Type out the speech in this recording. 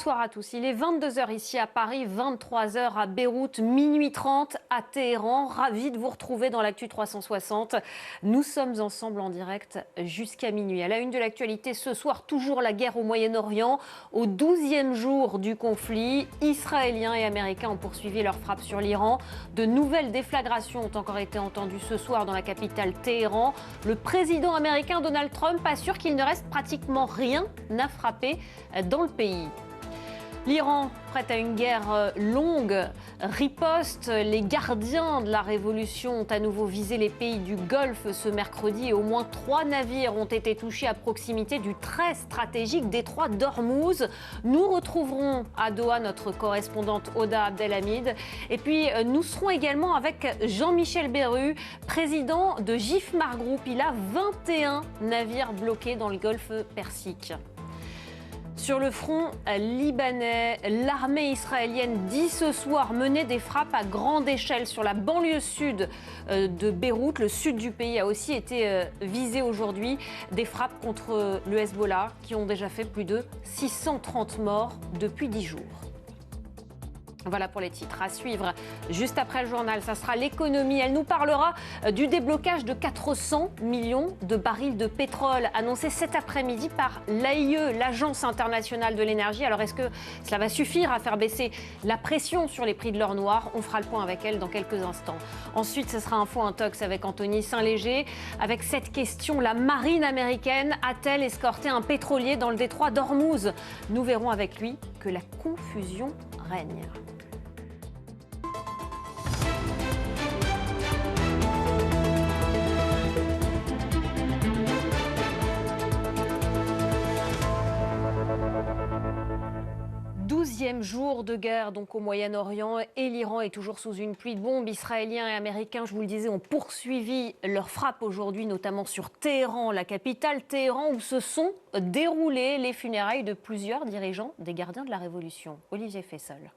Bonsoir à tous. Il est 22h ici à Paris, 23h à Beyrouth, minuit 30 à Téhéran. Ravi de vous retrouver dans l'Actu 360. Nous sommes ensemble en direct jusqu'à minuit. À la une de l'actualité ce soir, toujours la guerre au Moyen-Orient. Au 12e jour du conflit, Israéliens et Américains ont poursuivi leurs frappes sur l'Iran. De nouvelles déflagrations ont encore été entendues ce soir dans la capitale Téhéran. Le président américain Donald Trump assure qu'il ne reste pratiquement rien à frapper dans le pays. L'Iran, prête à une guerre longue, riposte. Les gardiens de la révolution ont à nouveau visé les pays du Golfe ce mercredi et au moins 3 navires ont été touchés à proximité du très stratégique détroit d'Ormuz. Nous retrouverons à Doha notre correspondante Oda Abdelhamid. Et puis nous serons également avec Jean-Michel Berru, président de GIFMAR Group. Il a 21 navires bloqués dans le Golfe Persique. Sur le front libanais, l'armée israélienne dit ce soir mener des frappes à grande échelle sur la banlieue sud de Beyrouth. Le sud du pays a aussi été visé aujourd'hui. Des frappes contre le Hezbollah qui ont déjà fait plus de 630 morts depuis 10 jours. Voilà pour les titres à suivre. Juste après le journal, ça sera l'économie. Elle nous parlera du déblocage de 400 millions de barils de pétrole annoncé cet après-midi par l'AIE, l'Agence internationale de l'énergie. Alors est-ce que cela va suffire à faire baisser la pression sur les prix de l'or noir? On fera le point avec elle dans quelques instants. Ensuite, ce sera Info Intox avec Anthony Saint-Léger. Avec cette question, la marine américaine a-t-elle escorté un pétrolier dans le détroit d'Ormuz? Nous verrons avec lui que la confusion règne. Douzième jour de guerre donc au Moyen-Orient et l'Iran est toujours sous une pluie de bombes. Israéliens et Américains, je vous le disais, ont poursuivi leurs frappes aujourd'hui, notamment sur Téhéran, la capitale. Téhéran où se sont déroulées les funérailles de plusieurs dirigeants des gardiens de la Révolution. Olivier Fessol.